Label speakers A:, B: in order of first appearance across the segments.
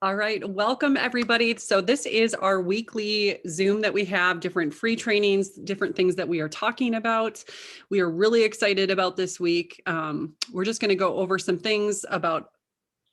A: All right, welcome everybody. So this is our weekly Zoom that we have, different free trainings, different things that we are talking about. We are really excited about this week. We're just going to go over some things about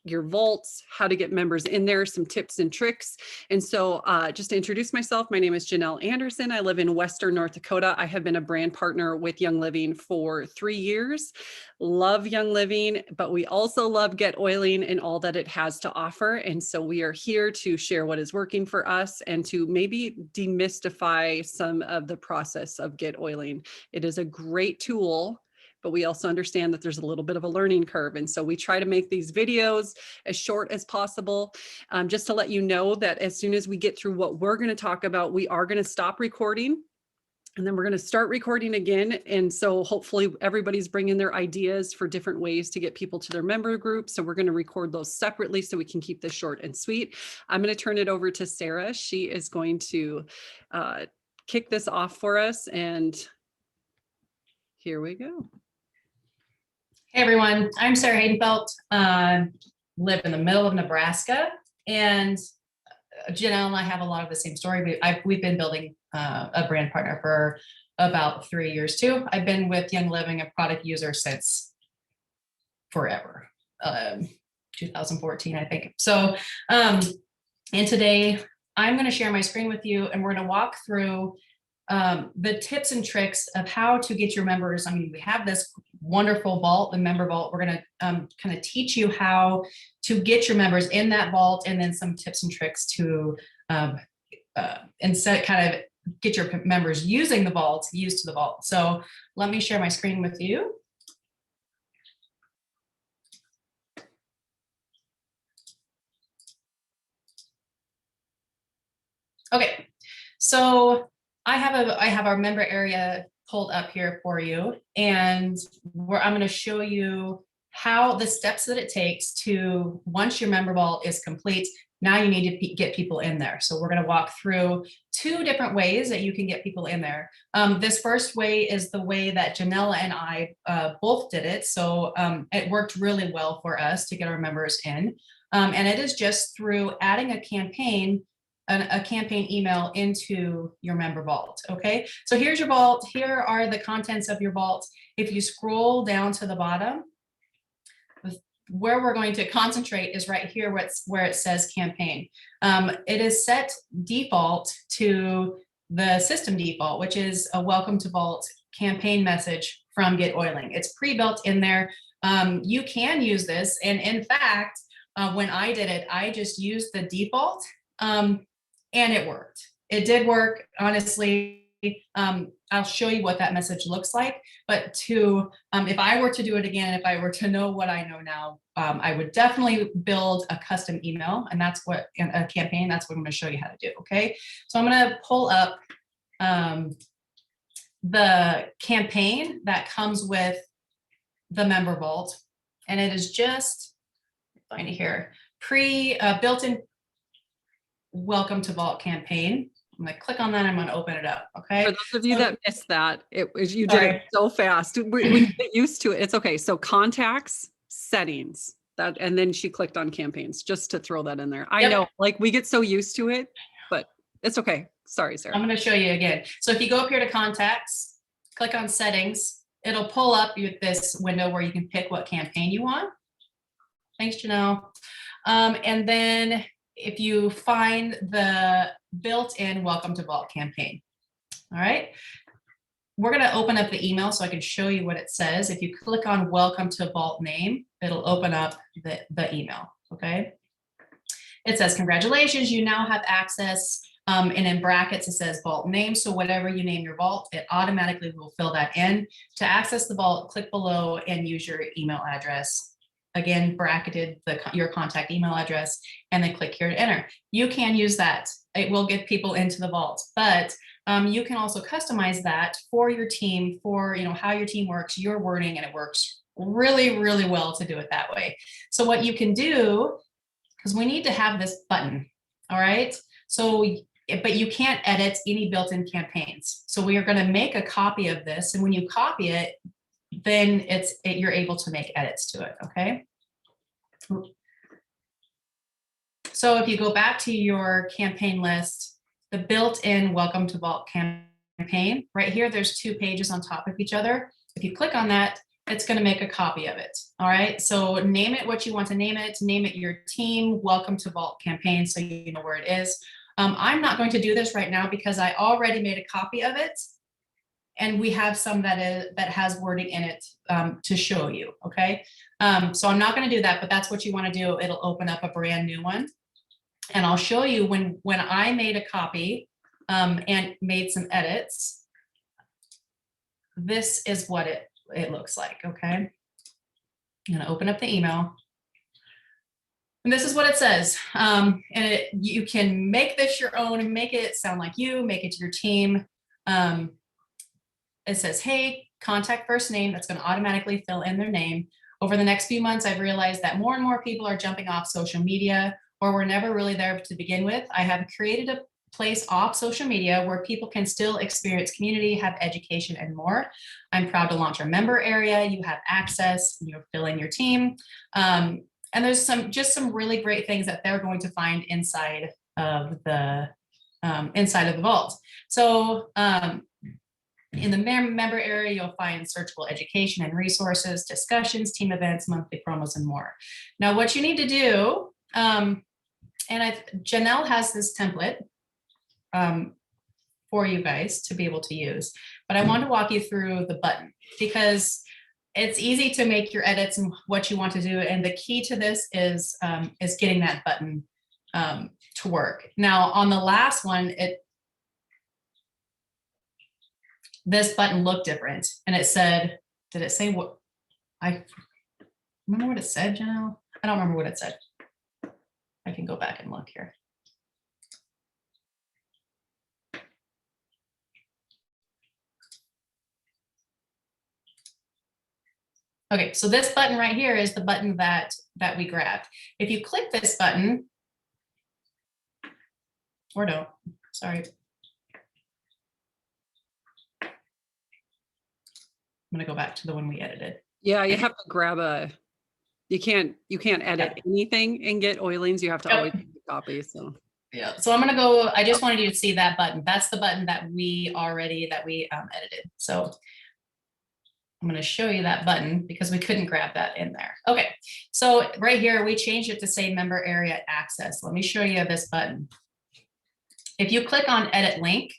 A: your vaults, how to get members in there, some tips and tricks. And so just to introduce myself, my name is Janelle Anderson. I live in Western North Dakota. I have been a brand partner with Young Living for 3 years. Love Young Living, but we also love GetOiling and all that it has to offer. And so we are here to share what is working for us and to maybe demystify some of the process of GetOiling. It is a great tool, but we also understand that there's a little bit of a learning curve. And so we try to make these videos as short as possible, just to let you know that as soon as we get through what we're going to talk about, we are going to stop recording. And then we're going to start recording again. And so hopefully everybody's bringing their ideas for different ways to get people to their member group. So we're going to record those separately so we can keep this short and sweet. I'm going to turn it over to Sarah. She is going to kick this off for us. And here we go.
B: Hey everyone, I'm Sarah Haydenfeld, live in the middle of Nebraska, and Janelle and I have a lot of the same story. We've been building a brand partner for about 3 years too. I've been with Young Living, a product user since forever, 2014, I think. So, and today I'm going to share my screen with you, and we're going to walk through the tips and tricks of how to get your members. I mean, we have this wonderful vault, the member vault. We're going to kind of teach you how to get your members in that vault, and then some tips and tricks to instead kind of get your members using the vault, used to the vault. So let me share my screen with you. Okay, so I have our member area pulled up here for you, and I'm going to show you how the steps that it takes to, once your member vault is complete, now you need to get people in there. So we're going to walk through 2 different ways that you can get people in there. This first way is the way that Janella and I both did it. So it worked really well for us to get our members in. And it is just through adding a campaign email into your member vault. Okay, so here's your vault. Here are the contents of your vault. If you scroll down to the bottom, where we're going to concentrate is right here where it says campaign. It is set default to the system default, which is a welcome to vault campaign message from GetOiling. It's pre-built in there. You can use this, and in fact, when I did it, I just used the default. And it worked. It did work, honestly. I'll show you what that message looks like. But if I were to do it again, if I were to know what I know now, I would definitely build a custom email, and that's what a campaign. That's what I'm going to show you how to do. Okay, so I'm going to pull up the campaign that comes with the member vault, and it is just find it here built-in welcome to vault campaign. I'm going to click on that. I'm going to open it up. Okay.
A: For those of you that missed that, you did it so fast. We get used to it. It's okay. So contacts, settings, and then she clicked on campaigns, just to throw that in there. I know, like, we get so used to it, but it's okay. Sorry, Sarah.
B: I'm going to show you again. So if you go up here to contacts, click on settings, it'll pull up this window where you can pick what campaign you want. Thanks, Janelle. And then if you find the built-in welcome to vault campaign. All right, we're going to open up the email so I can show you what it says. If you click on welcome to vault name, it'll open up the email. Okay, it says congratulations, you now have access, and in brackets it says vault name. So whatever you name your vault, it automatically will fill that in. To access the vault, click below and use your email address. Again, bracketed your contact email address, and then click here to enter. You can use that. It will get people into the vault, but you can also customize that for your team, for how your team works, your wording, and it works really, really well to do it that way. So what you can do, because we need to have this button, all right? So, but you can't edit any built-in campaigns. So we are going to make a copy of this, and when you copy it, then you're able to make edits to it. Okay. So if you go back to your campaign list, the built-in Welcome to Vault campaign, right here, there's 2 pages on top of each other. If you click on that, it's going to make a copy of it. All right. So name it what you want to name it. Name it your team Welcome to Vault campaign so you know where it is. I'm not going to do this right now because I already made a copy of it. And we have some that has wording in it to show you. Okay. So I'm not going to do that, but that's what you want to do. It'll open up a brand new one. And I'll show you when I made a copy and made some edits. This is what it looks like, okay? I'm gonna open up the email. And this is what it says. You can make this your own and make it sound like you, make it your team. It says, hey, contact first name. That's gonna automatically fill in their name. Over the next few months, I've realized that more and more people are jumping off social media or were never really there to begin with. I have created a place off social media where people can still experience community, have education, and more. I'm proud to launch our member area. You have access, you fill in your team. And there's some really great things that they're going to find inside of the vault. So in the member area, you'll find searchable education and resources, discussions, team events, monthly promos, and more. Now, what you need to do, Janelle has this template for you guys to be able to use, but I want to walk you through the button because it's easy to make your edits and what you want to do. And the key to this is getting that button to work. Now on the last one, this button looked different and it said, did it say what? I remember what it said, Janelle? I don't remember what it said. I can go back and look here. Okay, so this button right here is the button that we grabbed. If you click this button, or don't, sorry. I'm gonna go back to the one we edited.
A: Yeah, you have to grab you can't edit anything in GetOilings. You have to always copy. So
B: yeah, so I'm gonna go, I just wanted you to see that button. That's the button that we edited. So I'm going to show you that button because we couldn't grab that in there. Okay, so right here, we changed it to say member area access. Let me show you this button. If you click on edit link,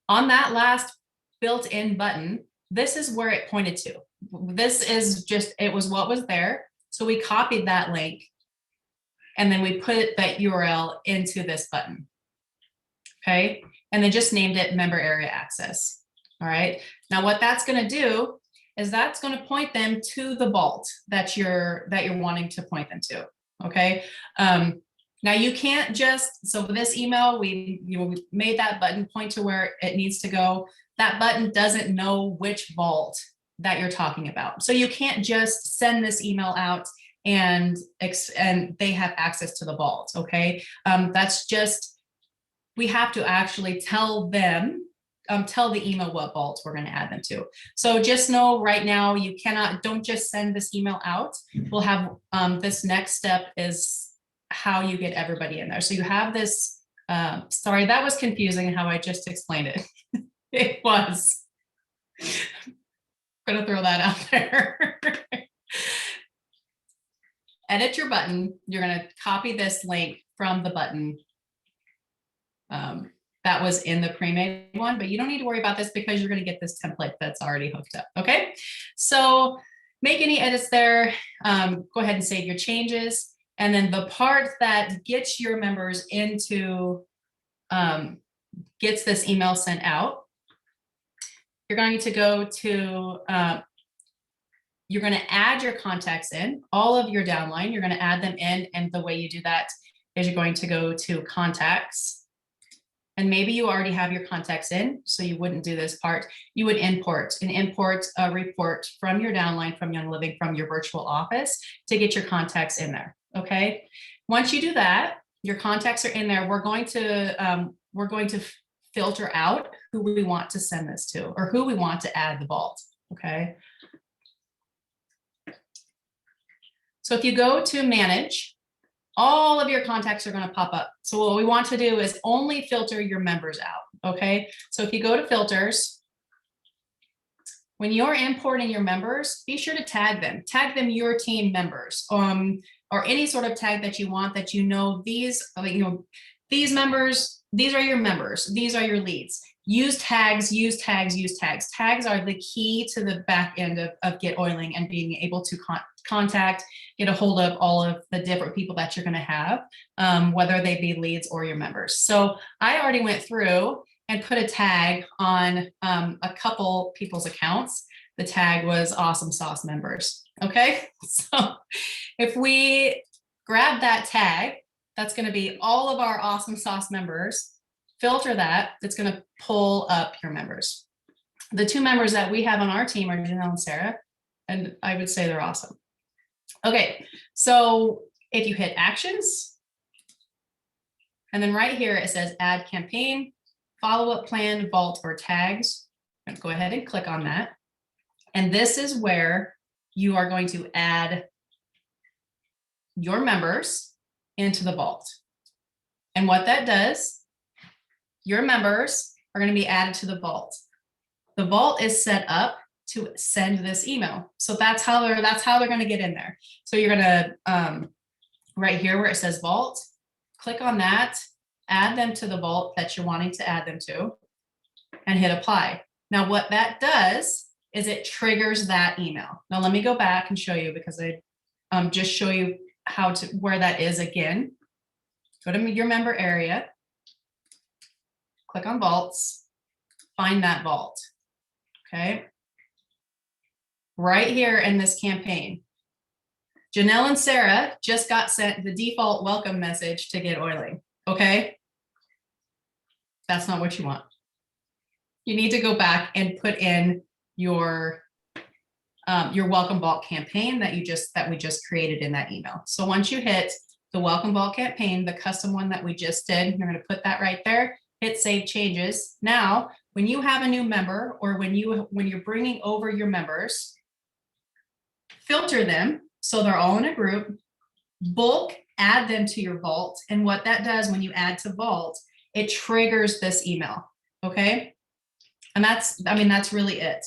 B: on that last built-in button, this is where it pointed to. This is just, it was what was there. So we copied that link and then we put that URL into this button. Okay, and then just named it member area access. All right, now what that's going to do is that's going to point them to the vault that you're wanting to point them to. Okay, now you can't just, so with this email, we made that button point to where it needs to go. That button doesn't know which vault that you're talking about. So you can't just send this email out and they have access to the vault. Okay, that's just, we have to actually tell them, tell the email what vaults we're going to add them to. So just know right now, you cannot, don't just send this email out. We'll have this next step is how you get everybody in there. So you have this, sorry, that was confusing how I just explained it. It was. I'm going to throw that out there. Edit your button. You're going to copy this link from the button that was in the pre-made one, but you don't need to worry about this because you're going to get this template that's already hooked up. Okay, so make any edits there. Go ahead and save your changes. And then the part that gets your members into, gets this email sent out, you're going to go to, you're going to add your contacts in, all of your downline, you're going to add them in. And the way you do that is you're going to go to contacts. And maybe you already have your contacts in, so you wouldn't do this part. You would import a report from your downline, from Young Living, from your virtual office to get your contacts in there, okay? Once you do that, your contacts are in there. We're going to filter out who we want to send this to or who we want to add the vault, okay? So if you go to manage, all of your contacts are going to pop up. So what we want to do is only filter your members out. Okay. So if you go to filters, when you're importing your members, be sure to tag them your team members, or any sort of tag that you want, that these members, these are your members, these are your leads. Use tags, use tags, use tags. Tags are the key to the back end of GetOiling and being able to contact, get a hold of all of the different people that you're going to have, whether they be leads or your members. So I already went through and put a tag on a couple people's accounts. The tag was awesome sauce members. Okay, so if we grab that tag, that's going to be all of our awesome sauce members. Filter that, it's going to pull up your members. The two members that we have on our team are Janelle and Sarah, and I would say they're awesome. Okay, so if you hit actions, and then right here it says add campaign, follow-up plan, vault, or tags. I'm going to go ahead and click on that. And this is where you are going to add your members into the vault. And what that does, your members are going to be added to the vault. The vault is set up to send this email. So that's how they're going to get in there. So you're going to, right here where it says vault, click on that, add them to the vault that you're wanting to add them to, and hit apply. Now what that does is it triggers that email. Now let me go back and show you, because I just show you where that is again. Go to your member area, click on vaults, find that vault. Okay. Right here in this campaign, Janelle and Sarah just got sent the default welcome message to GetOiling. Okay. That's not what you want. You need to go back and put in your welcome vault campaign that we just created in that email. So once you hit the welcome vault campaign, the custom one that we just did, you're going to put that right there, hit save changes. Now, when you have a new member, or when you're bringing over your members, filter them so they're all in a group, bulk add them to your vault. And what that does when you add to vault, it triggers this email. Okay. And that's really it.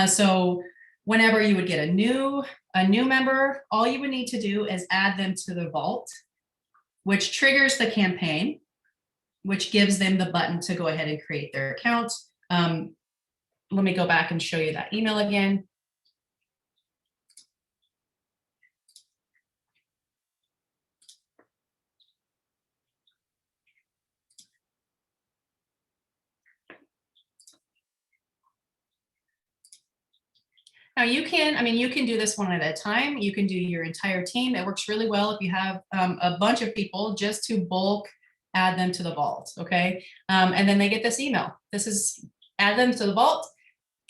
B: So whenever you would get a new member, all you would need to do is add them to the vault, which triggers the campaign, which gives them the button to go ahead and create their account. Let me go back and show you that email again. Now you can do this one at a time. You can do your entire team. It works really well if you have a bunch of people, just to bulk add them to the vault. Okay. And then they get this email. This is add them to the vault.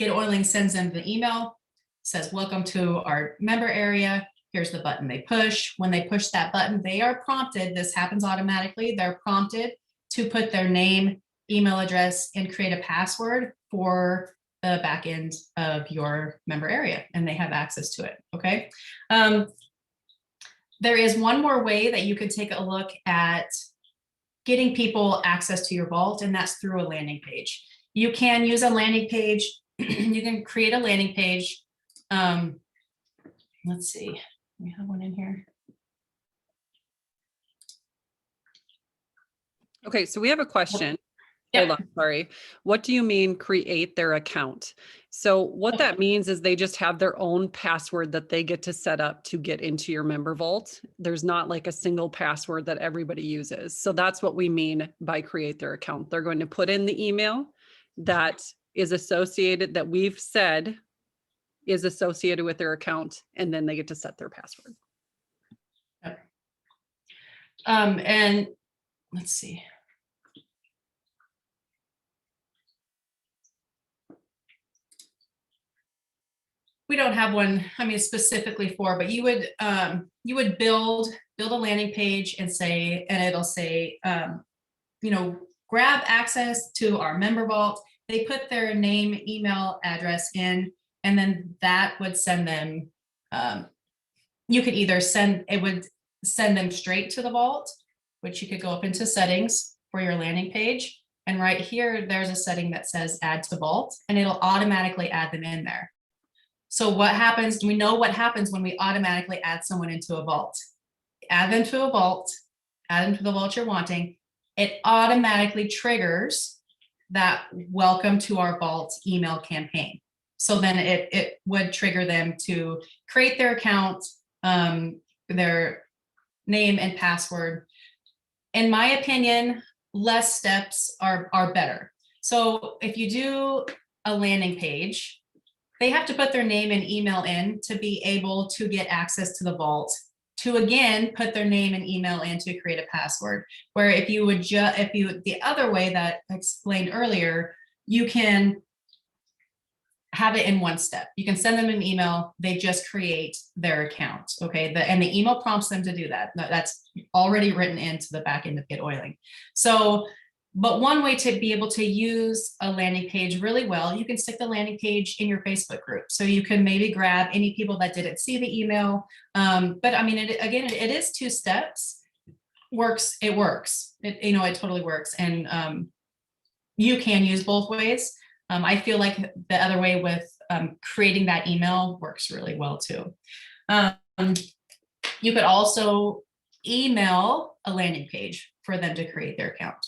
B: GetOiling sends them the email, says, welcome to our member area. Here's the button they push. When they push that button, they are prompted. This happens automatically. They're prompted to put their name, email address, and create a password for the back end of your member area, and they have access to it. Okay. There is one more way that you could take a look at getting people access to your vault, and that's through a landing page. You can use a landing page. You can create a landing page. Let's see, we have one in here.
A: Okay, so we have a question.
B: Yeah.
A: Hold on, sorry. What do you mean create their account? So what that means is they just have their own password that they get to set up to get into your member vault. There's not like a single password that everybody uses. So that's what we mean by create their account. They're going to put in the email that is associated, that we've said is associated with their account, and then they get to set their password.
B: And let's see. We don't have one, specifically for, but you would build a landing page and it'll say, grab access to our member vault. They put their name, email, address in, and then that would send them, you could either send, send them straight to the vault, which you could go up into settings for your landing page. And right here, there's a setting that says add to vault, and it'll automatically add them in there. So what happens, we know what happens when we automatically add someone into a vault. Add them to a vault, add them to the vault you're wanting. It automatically triggers that welcome to our vault email campaign. So then it would trigger them to create their account, their name and password. In my opinion, less steps are better. So if you do a landing page, they have to put their name and email in to be able to get access to the vault, to again put their name and email in to create a password. Where if you would the other way that I explained earlier, you can have it in one step. You can send them an email, they just create their account, okay? And the email prompts them to do that. That's already written into the back end of GetOiling. So, but one way to be able to use a landing page really well, you can stick the landing page in your Facebook group. So you can maybe grab any people that didn't see the email. But I mean, it is 2 steps. It works. It totally works. And you can use both ways. I feel like the other way with creating that email works really well too. You could also email a landing page for them to create their account.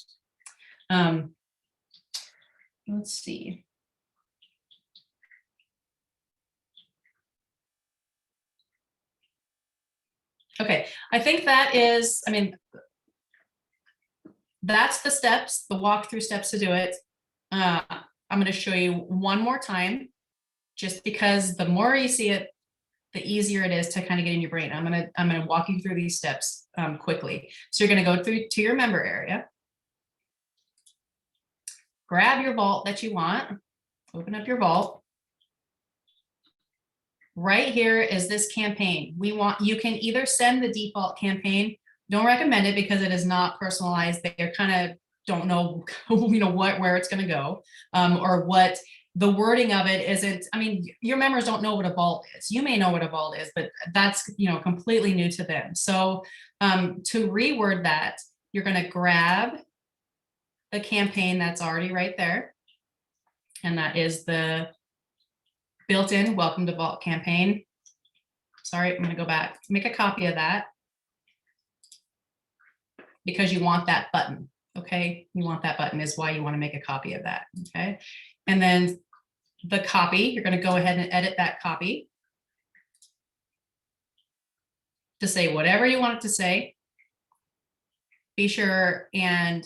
B: Let's see. Okay, I think that is, I mean, that's the steps, the walkthrough steps to do it. I'm going to show you one more time, just because the more you see it, the easier it is to kind of get in your brain. I'm going to walk you through these steps quickly. So you're going to go through to your member area, grab your vault that you want, open up your vault. Right here is this campaign. You can either send the default campaign. Don't recommend it because it is not personalized. They're kind of don't know, where it's going to go, or what the wording of it isn't. I mean, your members don't know what a vault is. You may know what a vault is, but that's, completely new to them. So to reword that, you're going to grab the campaign that's already right there. And that is the built-in welcome to vault campaign. Sorry, I'm going to go back, make a copy of that because you want that button. Okay, you want that button is why you want to make a copy of that. Okay, and then the copy, you're going to go ahead and edit that copy to say whatever you want it to say. Be sure and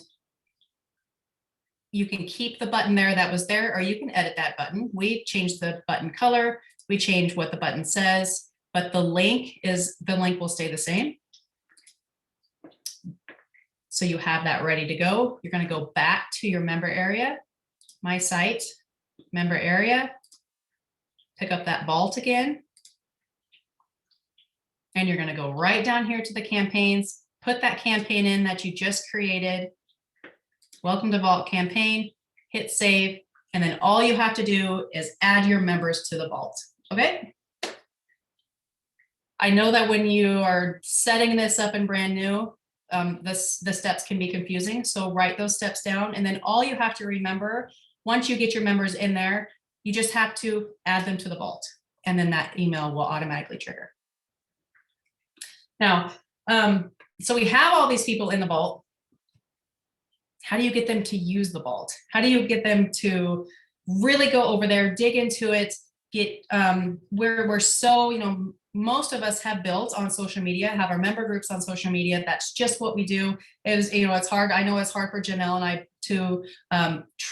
B: you can keep the button there that was there, or you can edit that button. We changed the button color, we changed what the button says, but the link will stay the same. So you have that ready to go. You're going to go back to your member area, my site, member area, pick up that vault again. And you're going to go right down here to the campaigns, put that campaign in that you just created. Welcome to Vault campaign, hit save. And then all you have to do is add your members to the vault. Okay. I know that when you are setting this up and brand new, the steps can be confusing. So write those steps down. And then all you have to remember, once you get your members in there, you just have to add them to the vault. And then that email will automatically trigger. Now, so we have all these people in the vault. How do you get them to use the vault? How do you get them to really go over there, dig into it, we're so, most of us have built on social media, have our member groups on social media. That's just what we do. It's hard. I know it's hard for Janelle and I to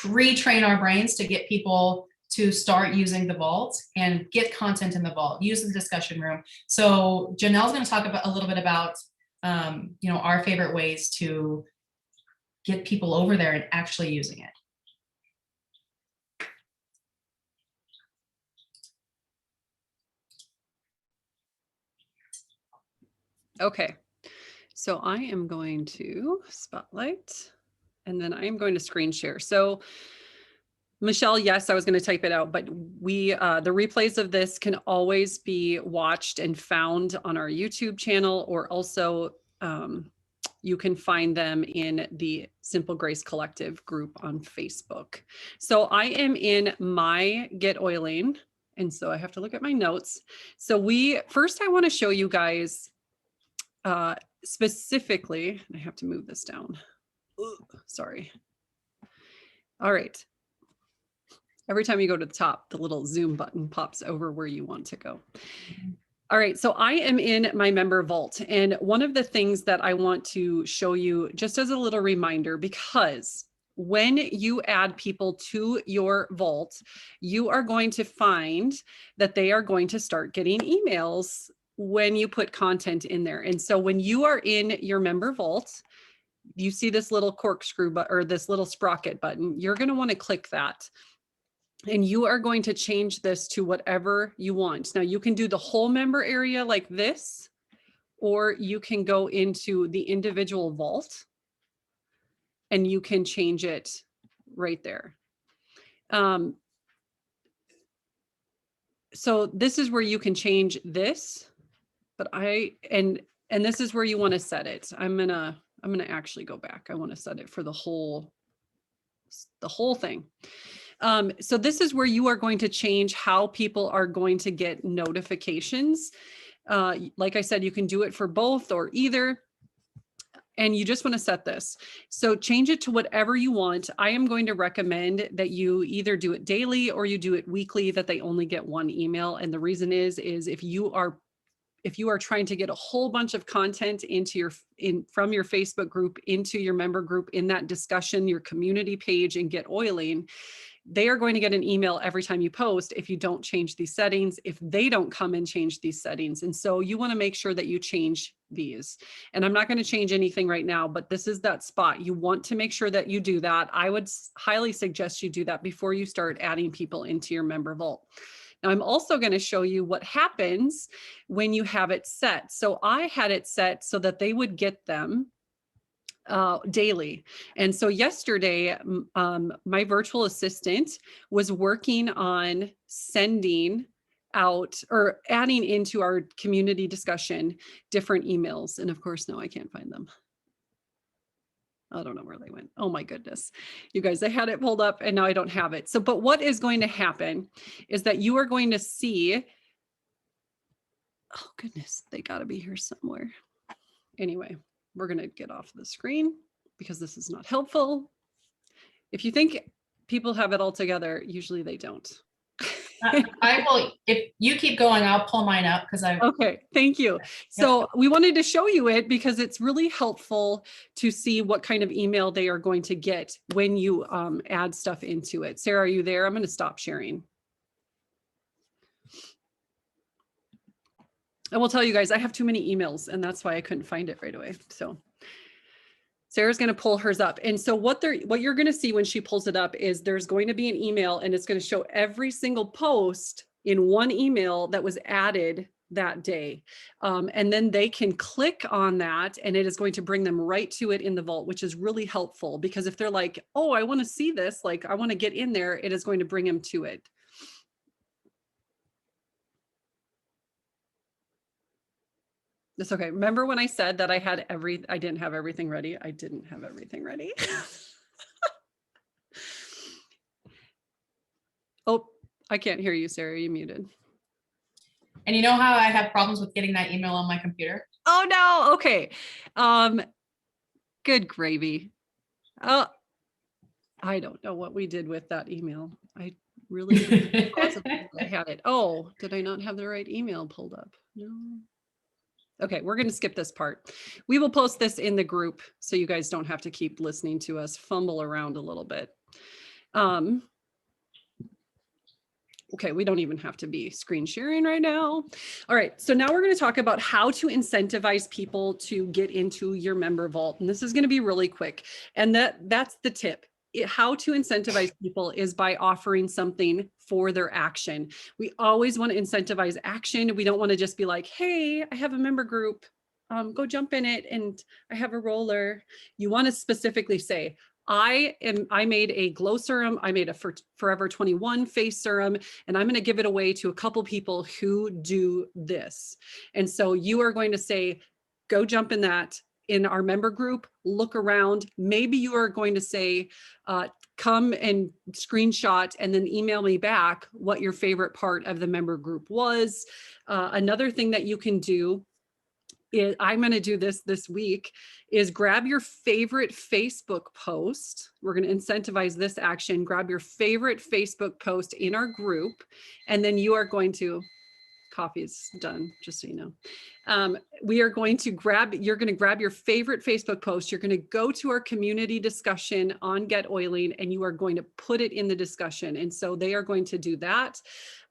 B: retrain our brains to get people to start using the vault and get content in the vault, use the discussion room. So Janelle's going to talk a little bit about, our favorite ways to get people over there and actually using it.
A: Okay, so I am going to spotlight and then I am going to screen share. So Michelle, yes, I was going to type it out, but the replays of this can always be watched and found on our YouTube channel, or also you can find them in the Simple Grace Collective group on Facebook. So I am in my GetOiling, and so I have to look at my notes. So first I want to show you guys specifically, I have to move this down. Ooh, sorry. All right. Every time you go to the top, the little zoom button pops over where you want to go. All right, so I am in my member vault. And one of the things that I want to show you just as a little reminder, because when you add people to your vault, you are going to find that they are going to start getting emails when you put content in there. And so when you are in your member vault, you see this little corkscrew or this little sprocket button, you're going to want to click that. And you are going to change this to whatever you want. Now you can do the whole member area like this, or you can go into the individual vault and you can change it right there. So this is where you can change this, but and this is where you want to set it. I'm gonna actually go back. I want to set it for the whole thing. So this is where you are going to change how people are going to get notifications. Like I said, you can do it for both or either, and you just want to set this. So change it to whatever you want. I am going to recommend that you either do it daily or you do it weekly, that they only get one email. And the reason is if you are trying to get a whole bunch of content from your Facebook group into your member group in that discussion, your community page, and GetOiling, they are going to get an email every time you post if you don't change these settings, if they don't come and change these settings. And so you want to make sure that you change these. And I'm not going to change anything right now, but this is that spot. You want to make sure that you do that. I would highly suggest you do that before you start adding people into your member vault. Now, I'm also going to show you what happens when you have it set. So I had it set so that they would get them daily. And so yesterday, my virtual assistant was working on sending out or adding into our community discussion different emails. And of course, now I can't find them. I don't know where they went. Oh my goodness. You guys, I had it pulled up and now I don't have it. So, but what is going to happen is that you are going to see, oh goodness, they got to be here somewhere. Anyway, we're going to get off the screen because this is not helpful. If you think people have it all together, usually they don't.
B: I will, if you keep going, I'll pull mine up because
A: Okay, thank you. So we wanted to show you it because it's really helpful to see what kind of email they are going to get when you add stuff into it. Sarah, are you there? I'm going to stop sharing. I will tell you guys, I have too many emails and that's why I couldn't find it right away. So Sarah's going to pull hers up. And so what you're going to see when she pulls it up is there's going to be an email and it's going to show every single post in one email that was added that day. And then they can click on that and it is going to bring them right to it in the vault, which is really helpful because if they're like, oh, I want to see this, like I want to get in there, it is going to bring them to it. That's okay. Remember when I said that I didn't have everything ready? I didn't have everything ready. Oh, I can't hear you, Sarah. You muted.
B: And you know how I have problems with getting that email on my computer?
A: Oh no. Okay. Good gravy. Oh, I don't know what we did with that email. I really possibly had it. Oh, did I not have the right email pulled up? No. Okay, we're going to skip this part. We will post this in the group so you guys don't have to keep listening to us fumble around a little bit. Okay, we don't even have to be screen sharing right now. All right, so now we're going to talk about how to incentivize people to get into your member vault. And this is going to be really quick. And that's the tip. How to incentivize people is by offering something for their action. We always want to incentivize action. We don't want to just be like, hey, I have a member group, go jump in it and I have a roller. You want to specifically say, I made a glow serum. I made a Forever 21 face serum, and I'm going to give it away to a couple people who do this. And so you are going to say, go jump in that in our member group, look around. Maybe you are going to say, come and screenshot and then email me back what your favorite part of the member group was. Another thing that you can do is, I'm going to do this week, is grab your favorite Facebook post. We're going to incentivize this action. Grab your favorite Facebook post in our group, and then you are going to, coffee's done, just so you know. You're going to grab your favorite Facebook post. You're going to go to our community discussion on GetOiling, and you are going to put it in the discussion. And so they are going to do that.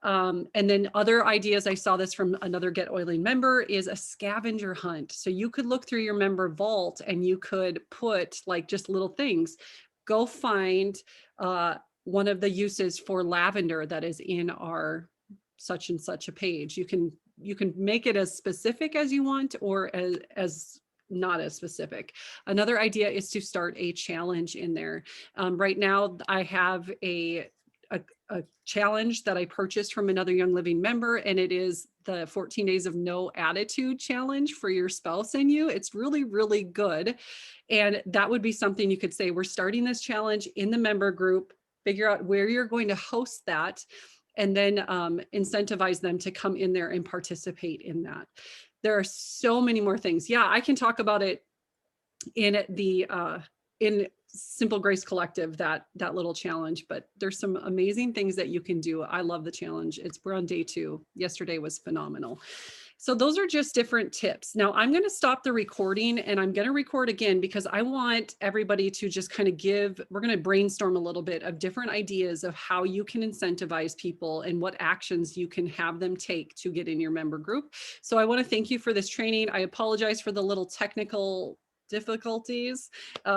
A: And then other ideas, I saw this from another GetOiling member, is a scavenger hunt. So you could look through your member vault and you could put like just little things. Go find one of the uses for lavender that is in our such and such a page. You can make it as specific as you want, or as not as specific. Another idea is to start a challenge in there. Right now I have a challenge that I purchased from another Young Living member, and it is the 14 days of no attitude challenge for your spouse and you. It's really, really good. And that would be something you could say, we're starting this challenge in the member group, figure out where you're going to host that, and then incentivize them to come in there and participate in that. There are so many more things. Yeah, I can talk about it in the in Simple Grace Collective, that little challenge, but there's some amazing things that you can do. I love the challenge. We're on day 2. Yesterday was phenomenal. So those are just different tips. Now I'm going to stop the recording, and I'm going to record again because I want everybody to just kind of we're going to brainstorm a little bit of different ideas of how you can incentivize people and what actions you can have them take to get in your member group. So I want to thank you for this training. I apologize for the little technical difficulties.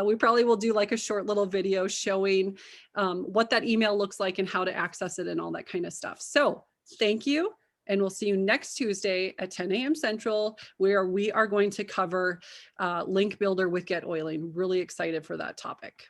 A: We probably will do like a short little video showing what that email looks like and how to access it and all that kind of stuff. So thank you. And we'll see you next Tuesday at 10 a.m. Central, where we are going to cover Link Builder with GetOiling. Really excited for that topic.